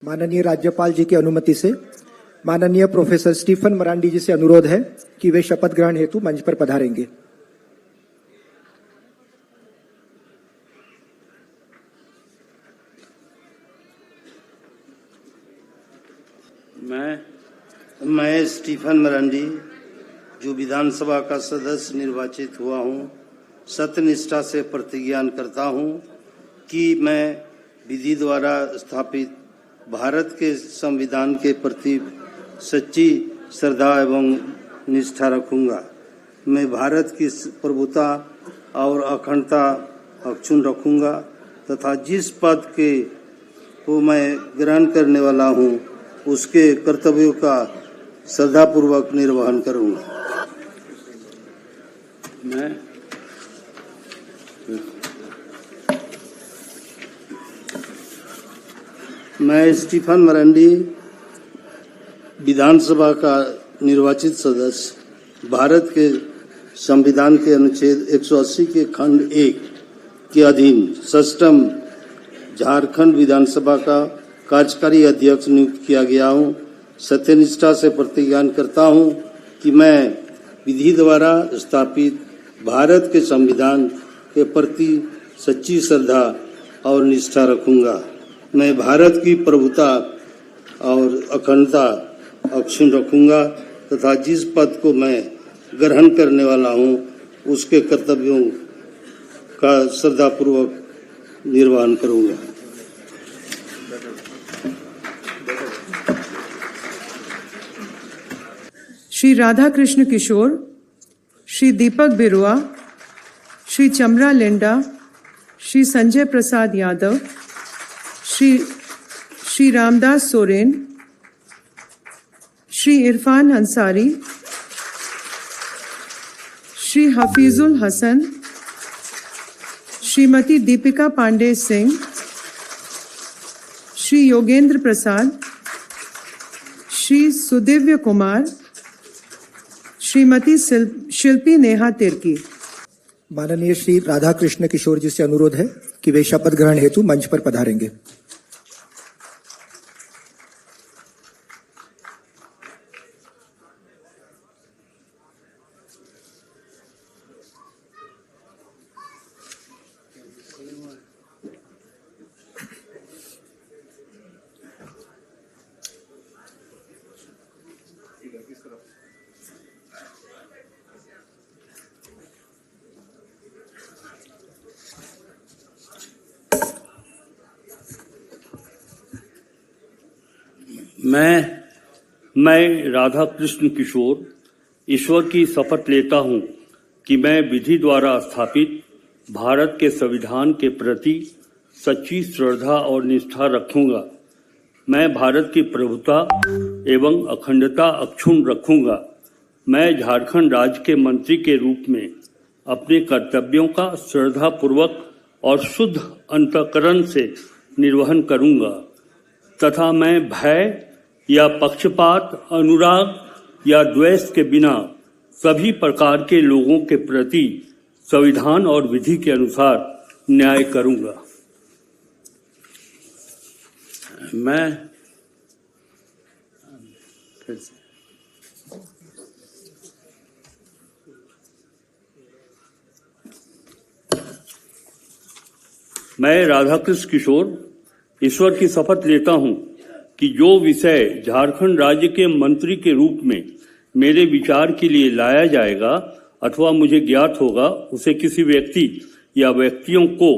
माननीय राज्यपाल जी की अनुमति से माननीय प्रोफेसर स्टीफन मरांडी जी से अनुरोध है कि वे शपथ ग्रहण हेतु मंच पर पधारेंगे। मैं स्टीफन मरांडी, जो विधानसभा का सदस्य निर्वाचित हुआ हूं, सत्यनिष्ठा से प्रतिज्ञा करता हूं कि मैं विधि द्वारा स्थापित भारत के संविधान के प्रति सच्ची श्रद्धा एवं निष्ठा रखूंगा। मैं भारत की प्रभुता और अखंडता अक्षुण्ण रखूंगा तथा जिस पद को मैं ग्रहण करने वाला हूं, उसके कर्तव्यों का श्रद्धापूर्वक निर्वहन करूंगा। मैं स्टीफन मरांडी, विधानसभा का निर्वाचित सदस्य, भारत के संविधान के अनुच्छेद 180 के खंड 1 के अधीन सष्टम झारखंड विधानसभा का कार्यकारी अध्यक्ष नियुक्त किया गया हूं। सत्यनिष्ठा से प्रतिज्ञा करता हूं कि मैं विधि द्वारा स्थापित भारत के संविधान के प्रति सच्ची श्रद्धा और निष्ठा रखूंगा। मैं भारत की प्रभुता और अखंडता अक्षुण्ण रखूंगा तथा जिस पद को मैं ग्रहण करने वाला हूं, उसके कर्तव्यों का श्रद्धापूर्वक निर्वहन करूंगा। श्री राधा कृष्ण किशोर, श्री दीपक बिरुआ, श्री चमरा लिंडा, श्री संजय प्रसाद यादव, श्री रामदास सोरेन, श्री इरफान अंसारी, श्री हफीजुल हसन, श्रीमती दीपिका पांडे सिंह, श्री योगेंद्र प्रसाद, श्री सुदिव्य कुमार, श्रीमती शिल्पी नेहा तिर्की। माननीय श्री राधा कृष्ण किशोर जी से अनुरोध है कि वे शपथ ग्रहण हेतु मंच पर पधारेंगे। मैं राधा कृष्ण किशोर ईश्वर की शपथ लेता हूं कि मैं विधि द्वारा स्थापित भारत के संविधान के प्रति सच्ची श्रद्धा और निष्ठा रखूंगा। मैं भारत की प्रभुता एवं अखंडता अक्षुण्ण रखूंगा। मैं झारखंड राज्य के मंत्री के रूप में अपने कर्तव्यों का श्रद्धापूर्वक और शुद्ध अंतःकरण से निर्वहन करूंगा तथा मैं भय या पक्षपात, अनुराग या द्वेष के बिना सभी प्रकार के लोगों के प्रति संविधान और विधि के अनुसार न्याय करूंगा। मैं राधाकृष्ण किशोर ईश्वर की शपथ लेता हूं कि जो विषय झारखंड राज्य के मंत्री के रूप में मेरे विचार के लिए लाया जाएगा अथवा मुझे ज्ञात होगा, उसे किसी व्यक्ति या व्यक्तियों को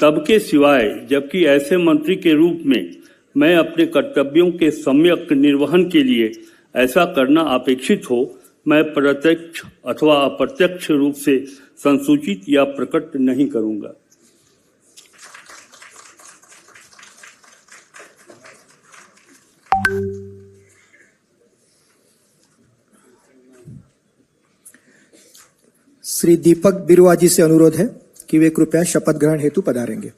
तब के सिवाय जबकि ऐसे मंत्री के रूप में मैं अपने कर्तव्यों के सम्यक निर्वहन के लिए ऐसा करना अपेक्षित हो, मैं प्रत्यक्ष अथवा अप्रत्यक्ष रूप से संसूचित या प्रकट नहीं करूंगा। श्री दीपक बिरुआ जी से अनुरोध है कि वे कृपया शपथ ग्रहण हेतु पधारेंगे।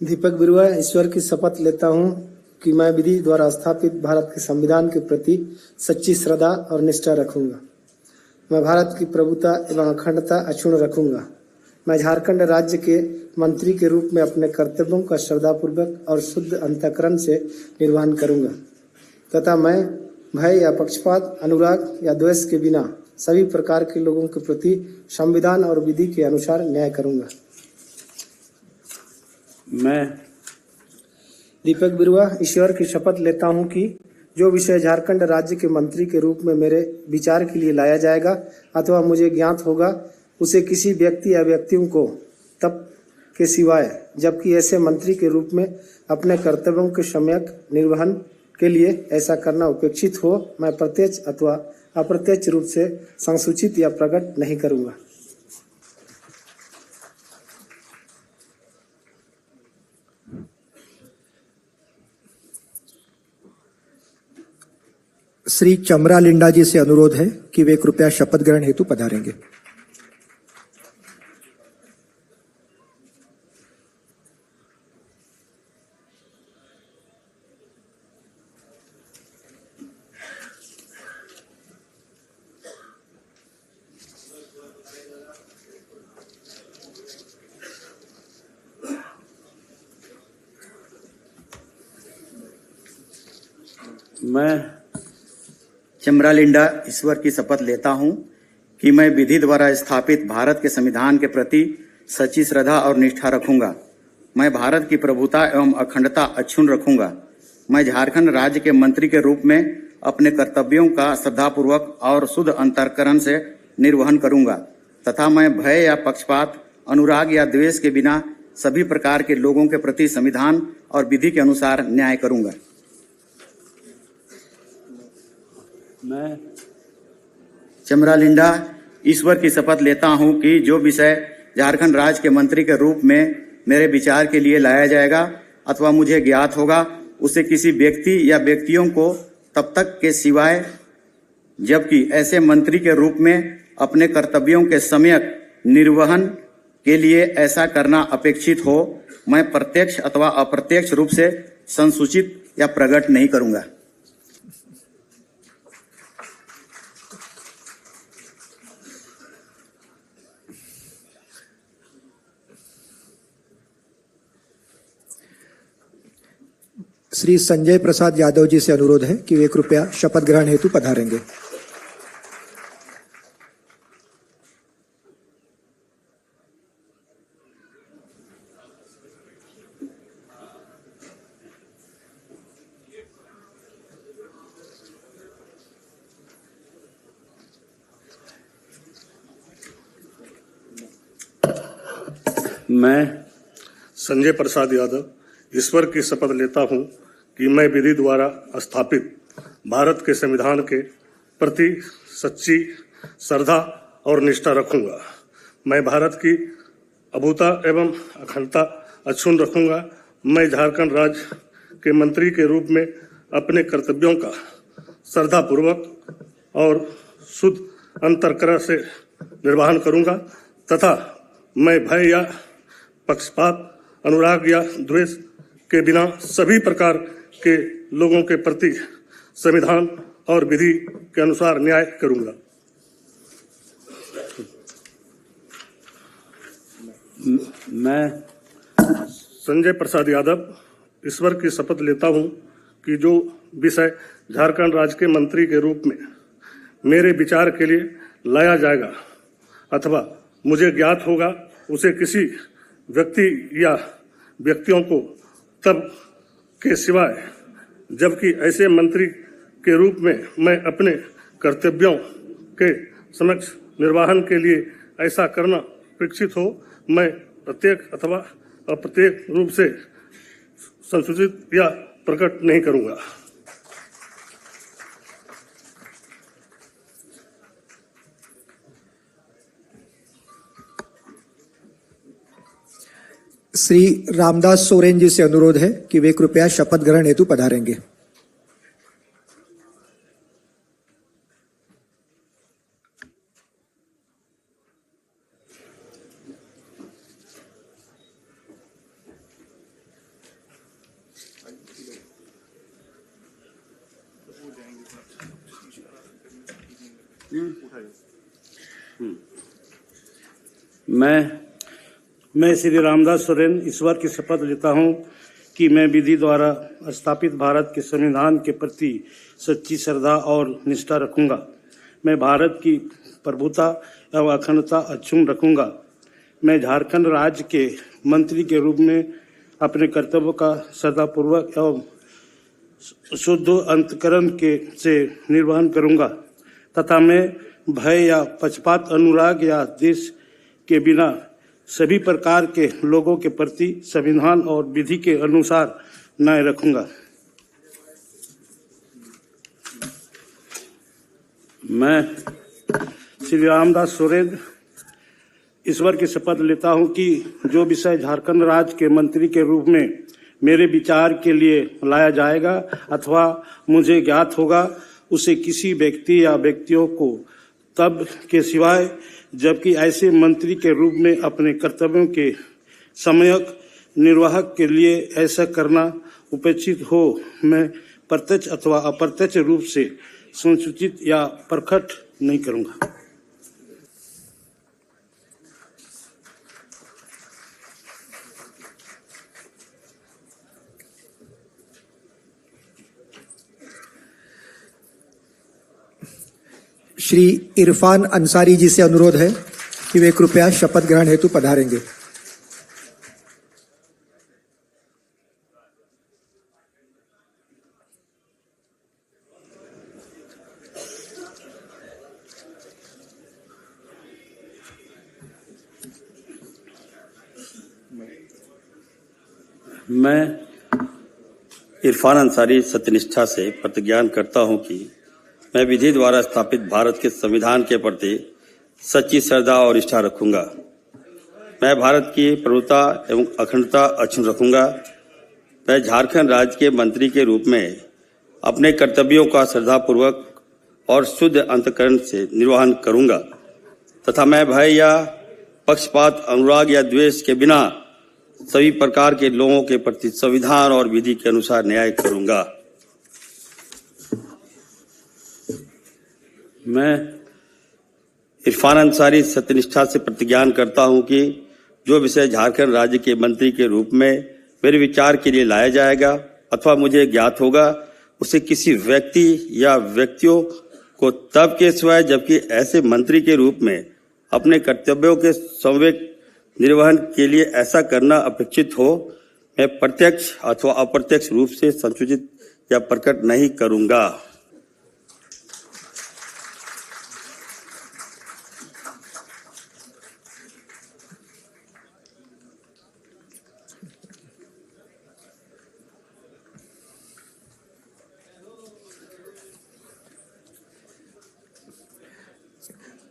दीपक बिरुआ ईश्वर की शपथ लेता हूं कि मैं विधि द्वारा स्थापित भारत के संविधान के प्रति सच्ची श्रद्धा और निष्ठा रखूंगा। मैं भारत की प्रभुता एवं अखंडता अक्षुण्ण रखूंगा। मैं झारखंड राज्य के मंत्री के रूप में अपने कर्तव्यों का श्रद्धापूर्वक और शुद्ध अंतःकरण से निर्वहन करूंगा तथा मैं भय या पक्षपात, अनुराग या द्वेष के बिना सभी प्रकार के लोगों के प्रति संविधान और विधि के अनुसार न्याय करूंगा। मैं दीपक बिरुआ ईश्वर की शपथ लेता हूं कि जो विषय झारखंड राज्य के मंत्री के रूप में मेरे विचार के लिए लाया जाएगा अथवा मुझे ज्ञात होगा, उसे किसी व्यक्ति या व्यक्तियों को तब के सिवाय, जबकि ऐसे मंत्री के रूप में अपने कर्तव्यों के सम्यक निर्वहन के लिए ऐसा करना अपेक्षित हो, मैं प्रत्यक्ष अथवा अप्रत्यक्ष रूप से संसूचित या प्रकट नहीं करूंगा। श्री चमरा लिंडा जी से अनुरोध है कि वे कृपया शपथ ग्रहण हेतु पधारेंगे। मैं चमरा लिंडा ईश्वर की शपथ लेता हूं कि मैं विधि द्वारा स्थापित भारत के संविधान के प्रति सच्ची श्रद्धा और निष्ठा रखूंगा। मैं भारत की प्रभुता एवं अखंडता अक्षुण्ण रखूंगा। मैं झारखंड राज्य के मंत्री के रूप में अपने कर्तव्यों का श्रद्धापूर्वक और शुद्ध अंतःकरण से निर्वहन करूंगा तथा मैं भय या पक्षपात, अनुराग या द्वेष के बिना सभी प्रकार के लोगों के प्रति संविधान और विधि के अनुसार न्याय करूंगा। मैं चमरा लिंडा ईश्वर की शपथ लेता हूं कि जो विषय झारखंड राज्य के मंत्री के रूप में मेरे विचार के लिए लाया जाएगा अथवा मुझे ज्ञात होगा, उसे किसी व्यक्ति या व्यक्तियों को तब तक के सिवाय, जबकि ऐसे मंत्री के रूप में अपने कर्तव्यों के सम्यक निर्वहन के लिए ऐसा करना अपेक्षित हो, मैं प्रत्यक्ष अथवा अप्रत्यक्ष रूप से संसूचित या प्रकट नहीं करूंगा। श्री संजय प्रसाद यादव जी से अनुरोध है कि वे कृपया शपथ ग्रहण हेतु पधारेंगे। मैं संजय प्रसाद यादव ईश्वर की शपथ लेता हूं कि मैं विधि द्वारा स्थापित भारत के संविधान के प्रति सच्ची श्रद्धा और निष्ठा रखूंगा। मैं भारत की अभूता एवं अखंडता अक्षुण्ण रखूंगा। मैं झारखंड राज्य के मंत्री के रूप में अपने कर्तव्यों का श्रद्धापूर्वक और शुद्ध अंतःकरण से निर्वहन करूंगा तथा मैं भय या पक्षपात, अनुराग या द्वेष के बिना सभी प्रकार के लोगों के प्रति संविधान और विधि के अनुसार न्याय करूंगा। मैं संजय प्रसाद यादव ईश्वर की शपथ लेता हूं कि जो विषय झारखंड राज्य के मंत्री के रूप में मेरे विचार के लिए लाया जाएगा अथवा मुझे ज्ञात होगा, उसे किसी व्यक्ति या व्यक्तियों को तब के सिवाय, जबकि ऐसे मंत्री के रूप में मैं अपने कर्तव्यों के समक्ष निर्वहन के लिए ऐसा करना अपेक्षित हो, मैं प्रत्यक्ष अथवा अप्रत्यक्ष रूप से संसूचित या प्रकट नहीं करूंगा। श्री रामदास सोरेन जी से अनुरोध है कि वे कृपया शपथ ग्रहण हेतु पधारेंगे। मैं श्री रामदास सोरेन ईश्वर की शपथ लेता हूं कि मैं विधि द्वारा स्थापित भारत के संविधान के प्रति सच्ची श्रद्धा और निष्ठा रखूंगा। मैं भारत की प्रभुता एवं अखंडता अक्षुण्ण रखूंगा। मैं झारखंड राज्य के मंत्री के रूप में अपने कर्तव्यों का श्रद्धापूर्वक एवं शुद्ध अंतकरण से निर्वहन करूंगा तथा मैं भय या पक्षपात, अनुराग या देश के बिना सभी प्रकार के लोगों के प्रति संविधान और विधि के अनुसार न्याय रखूंगा। मैं श्री रामदास सोरेन ईश्वर की शपथ लेता हूं कि जो विषय झारखंड राज्य के मंत्री के रूप में मेरे विचार के लिए लाया जाएगा अथवा मुझे ज्ञात होगा, उसे किसी व्यक्ति या व्यक्तियों को तब के सिवाय जबकि ऐसे मंत्री के रूप में अपने कर्तव्यों के सम्यक निर्वाह के लिए ऐसा करना उपेक्षित हो, मैं प्रत्यक्ष अथवा अप्रत्यक्ष रूप से संसूचित या प्रकट नहीं करूंगा। श्री इरफान अंसारी जी से अनुरोध है कि वे कृपया शपथ ग्रहण हेतु पधारेंगे। मैं इरफान अंसारी सत्यनिष्ठा से प्रतिज्ञान करता हूं कि मैं विधि द्वारा स्थापित भारत के संविधान के प्रति सच्ची श्रद्धा और निष्ठा रखूंगा। मैं भारत की प्रभुता एवं अखंडता अक्षुण्ण रखूंगा। मैं झारखंड राज्य के मंत्री के रूप में अपने कर्तव्यों का श्रद्धापूर्वक और शुद्ध अंतकरण से निर्वहन करूंगा तथा मैं भय या पक्षपात, अनुराग या द्वेष के बिना सभी प्रकार के लोगों के प्रति संविधान और विधि के अनुसार न्याय करूंगा। मैं इरफान अंसारी सत्यनिष्ठा से प्रतिज्ञान करता हूं कि जो विषय झारखंड राज्य के मंत्री के रूप में मेरे विचार के लिए लाया जाएगा अथवा मुझे ज्ञात होगा, उसे किसी व्यक्ति या व्यक्तियों को तब के सिवाय जबकि ऐसे मंत्री के रूप में अपने कर्तव्यों के सम्यक निर्वहन के लिए ऐसा करना अपेक्षित हो, मैं प्रत्यक्ष अथवा अप्रत्यक्ष रूप से संसूचित या प्रकट नहीं करूंगा।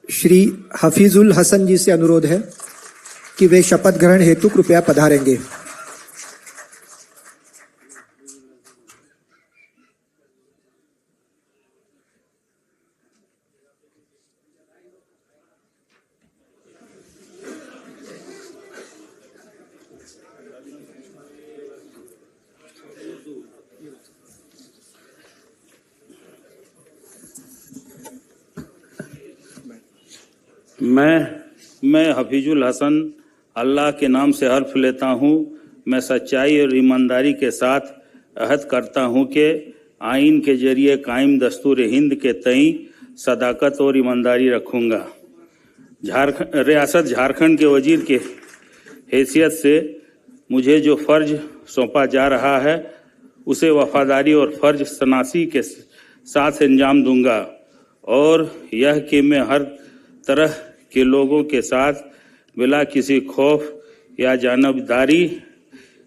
श्री हफीजुल हसन जी से अनुरोध है कि वे शपथ ग्रहण हेतु कृपया पधारेंगे। मैं हफीजुल हसन अल्लाह के नाम से हल्फ लेता हूँ, मैं सच्चाई और ईमानदारी के साथ अहद करता हूँ कि आइन के जरिए कायम दस्तूर हिंद के तई सदाकत और ईमानदारी रखूँगा। रियासत झारखंड के वजीर के हैसियत से मुझे जो फ़र्ज सौंपा जा रहा है उसे वफादारी और फ़र्ज शनासी के साथ अंजाम दूंगा और यह कि मैं हर तरह के लोगों के साथ बिला किसी खौफ या जानबदारी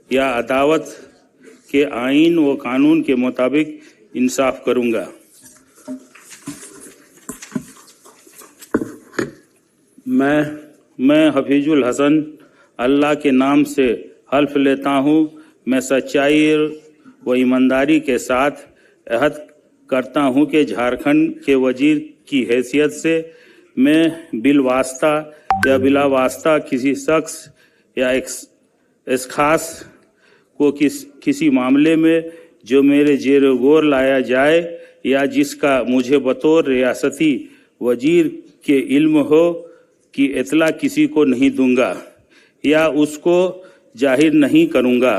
या अदावत के आइन व कानून के मुताबिक इंसाफ करूंगा। मैं हफीजुल हसन अल्लाह के नाम से हल्फ लेता हूँ, मैं सच्चाई व ईमानदारी के साथ अहद करता हूँ कि झारखंड के वजीर की हैसियत से मैं बिलवास्ता या बिला वास्ता किसी शख्स या इस खास को किसी मामले में जो मेरे जेर गौर लाया जाए या जिसका मुझे बतौर रियासती वजीर के इल्म हो कि इतला किसी को नहीं दूंगा या उसको जाहिर नहीं करूंगा,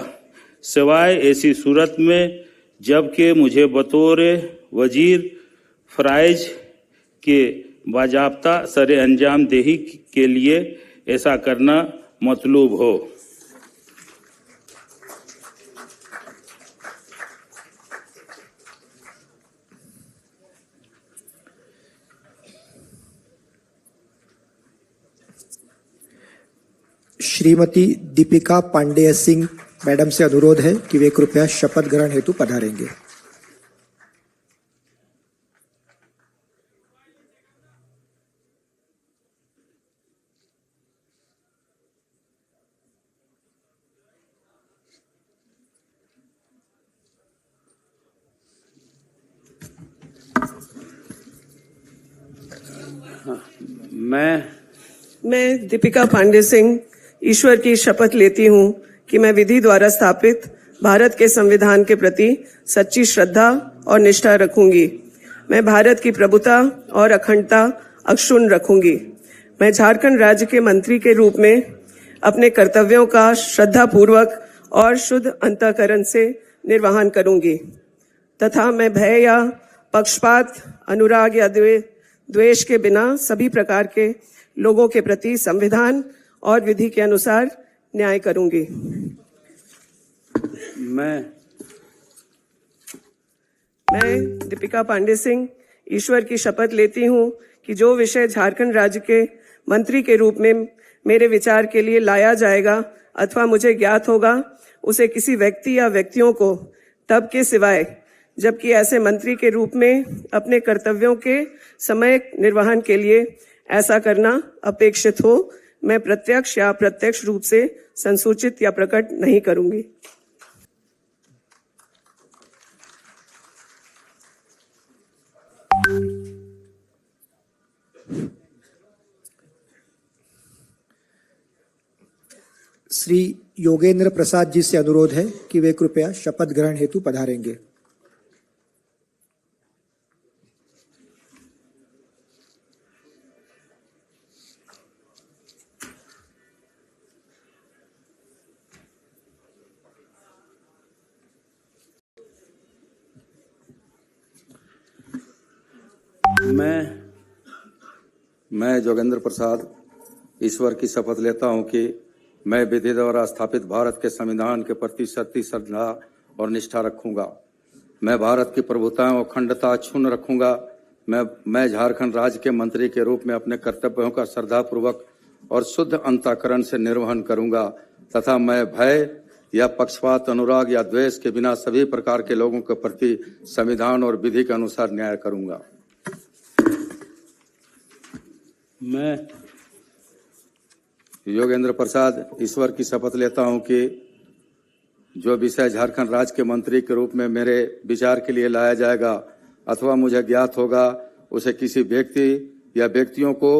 सिवाय ऐसी सूरत में जबकि मुझे बतौर वजीर फ़राइज के बाजाब्ता सरे अंजाम देही के लिए ऐसा करना मतलूब हो। श्रीमती दीपिका पांडेय सिंह मैडम से अनुरोध है कि वे कृपया शपथ ग्रहण हेतु पधारेंगे। मैं दीपिका पांडे सिंह ईश्वर की शपथ लेती हूँ कि मैं विधि द्वारा स्थापित भारत के संविधान के प्रति सच्ची श्रद्धा और निष्ठा रखूंगी। मैं भारत की प्रभुता और अखंडता अक्षुण्ण रखूंगी। मैं झारखंड राज्य के मंत्री के रूप में अपने कर्तव्यों का श्रद्धापूर्वक और शुद्ध अंतःकरण से निर्वहन करूंगी तथा मैं भय या पक्षपात, अनुराग या द्वेष के बिना सभी प्रकार के लोगों के प्रति संविधान और विधि के अनुसार न्याय करूंगी। मैं दीपिका पांडे सिंह ईश्वर की शपथ लेती हूं कि जो विषय झारखंड राज्य के मंत्री के रूप में मेरे विचार के लिए लाया जाएगा अथवा मुझे ज्ञात होगा, उसे किसी व्यक्ति या व्यक्तियों को तब के सिवाय जबकि ऐसे मंत्री के रूप में अपने कर्तव्यों के समय निर्वहन के लिए ऐसा करना अपेक्षित हो, मैं प्रत्यक्ष या अप्रत्यक्ष रूप से संसूचित या प्रकट नहीं करूंगी। श्री योगेंद्र प्रसाद जी से अनुरोध है कि वे कृपया शपथ ग्रहण हेतु पधारेंगे। मैं जोगेंद्र प्रसाद ईश्वर की शपथ लेता हूं कि मैं विधि द्वारा स्थापित भारत के संविधान के प्रति सच्ची श्रद्धा और निष्ठा रखूंगा। मैं भारत की प्रभुता और अखंडता अक्षुण्ण रखूंगा। मैं झारखंड राज्य के मंत्री के रूप में अपने कर्तव्यों का श्रद्धापूर्वक और शुद्ध अंतःकरण से निर्वहन करूंगा तथा मैं भय या पक्षपात, अनुराग या द्वेष के बिना सभी प्रकार के लोगों के प्रति संविधान और विधि के अनुसार न्याय करूंगा। मैं योगेंद्र प्रसाद ईश्वर की शपथ लेता हूं कि जो विषय झारखंड राज्य के मंत्री के रूप में मेरे विचार के लिए लाया जाएगा अथवा मुझे ज्ञात होगा, उसे किसी व्यक्ति या व्यक्तियों को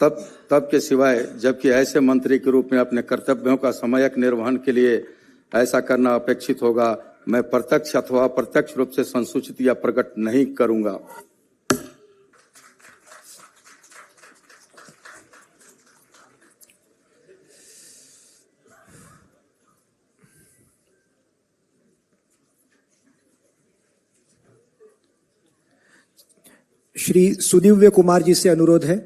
तब के सिवाय जबकि ऐसे मंत्री के रूप में अपने कर्तव्यों का समयक निर्वहन के लिए ऐसा करना अपेक्षित होगा, मैं प्रत्यक्ष अथवा अप्रत्यक्ष रूप से संसूचित या प्रकट नहीं करूंगा। श्री सुदिव्य कुमार जी से अनुरोध है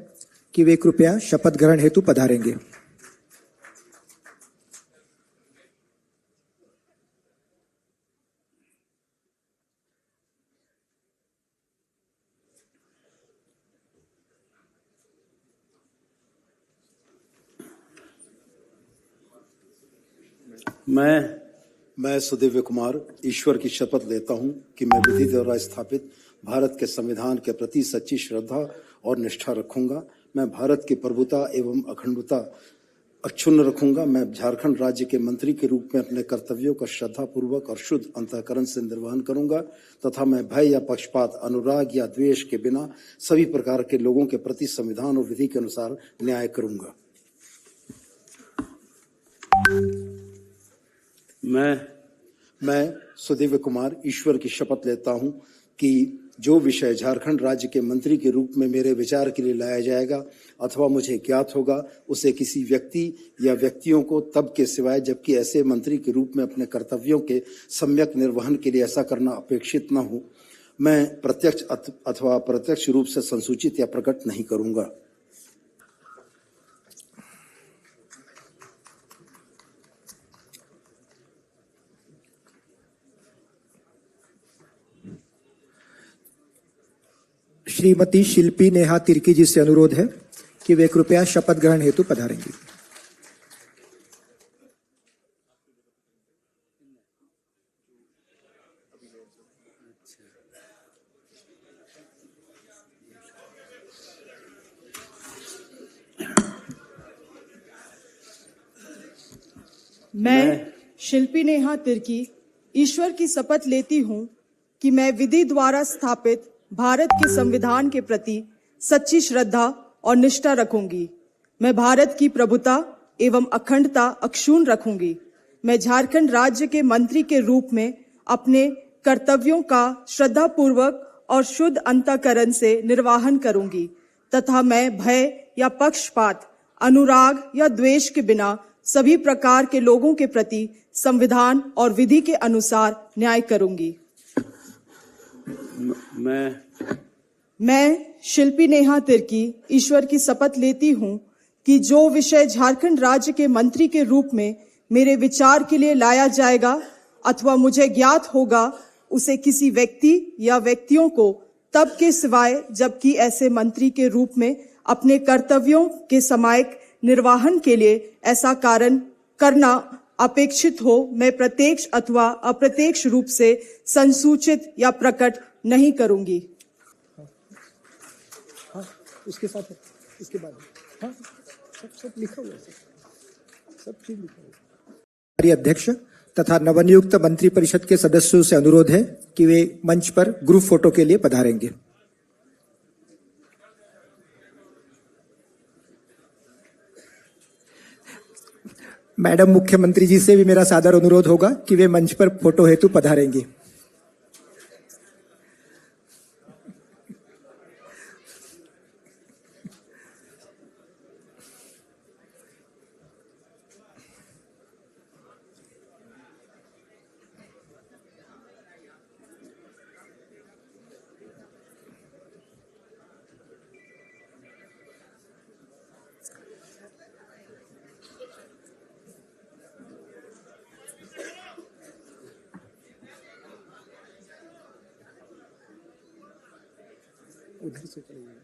कि वे कृपया शपथ ग्रहण हेतु पधारेंगे। मैं सुदिव्य कुमार ईश्वर की शपथ लेता हूं कि मैं विधि द्वारा स्थापित भारत के संविधान के प्रति सच्ची श्रद्धा और निष्ठा रखूंगा। मैं भारत की प्रभुता एवं अखंडता अक्षुण्ण रखूंगा। मैं झारखंड राज्य के मंत्री के रूप में अपने कर्तव्यों का श्रद्धापूर्वक और शुद्ध अंतःकरण से निर्वहन करूंगा तथा मैं भय या पक्षपात, अनुराग या द्वेष के बिना सभी प्रकार के लोगों के प्रति संविधान और विधि के अनुसार न्याय करूंगा। मैं सुदिव्य कुमार ईश्वर की शपथ लेता हूं कि जो विषय झारखंड राज्य के मंत्री के रूप में मेरे विचार के लिए लाया जाएगा अथवा मुझे ज्ञात होगा, उसे किसी व्यक्ति या व्यक्तियों को तब के सिवाय जबकि ऐसे मंत्री के रूप में अपने कर्तव्यों के सम्यक निर्वहन के लिए ऐसा करना अपेक्षित न हो, मैं प्रत्यक्ष अथवा अप्रत्यक्ष रूप से संसूचित या प्रकट नहीं करूंगा। श्रीमती शिल्पी नेहा तिर्की जी से अनुरोध है कि वे कृपया शपथ ग्रहण हेतु पधारेंगी। मैं शिल्पी नेहा तिर्की ईश्वर की शपथ लेती हूँ कि मैं विधि द्वारा स्थापित भारत के संविधान के प्रति सच्ची श्रद्धा और निष्ठा रखूंगी। मैं भारत की प्रभुता एवं अखंडता अक्षुण्ण रखूंगी। मैं झारखंड राज्य के मंत्री के रूप में अपने कर्तव्यों का श्रद्धापूर्वक और शुद्ध अंतःकरण से निर्वाहन करूंगी तथा मैं भय या पक्षपात, अनुराग या द्वेष के बिना सभी प्रकार के लोगों के प्रति संविधान और विधि के अनुसार न्याय करूंगी। मैं शिल्पी नेहा तिर्की ईश्वर की शपथ लेती हूँ कि जो विषय झारखंड राज्य के मंत्री के रूप में मेरे विचार के लिए लाया जाएगा अथवा मुझे ज्ञात होगा, उसे किसी व्यक्ति या व्यक्तियों को तब के सिवाय जबकि ऐसे मंत्री के रूप में अपने कर्तव्यों के समायक निर्वाहन के लिए ऐसा कारण करना अपेक्षित हो, मैं प्रत्यक्ष अथवा अप्रत्यक्ष रूप से संसूचित या प्रकट नहीं करूंगी। हाँ, उसके साथ है, इसके बाद हाँ, सब लिखा हुआ है, सब चीज लिखा हुआ है। अध्यक्ष तथा नवनियुक्त मंत्री परिषद के सदस्यों से अनुरोध है कि वे मंच पर ग्रुप फोटो के लिए पधारेंगे। मैडम मुख्यमंत्री जी से भी मेरा सादर अनुरोध होगा कि वे मंच पर फोटो हेतु पधारेंगे। उधर से चलिए।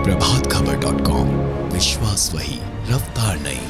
प्रभातखबर.com, विश्वास वही, रफ्तार नहीं।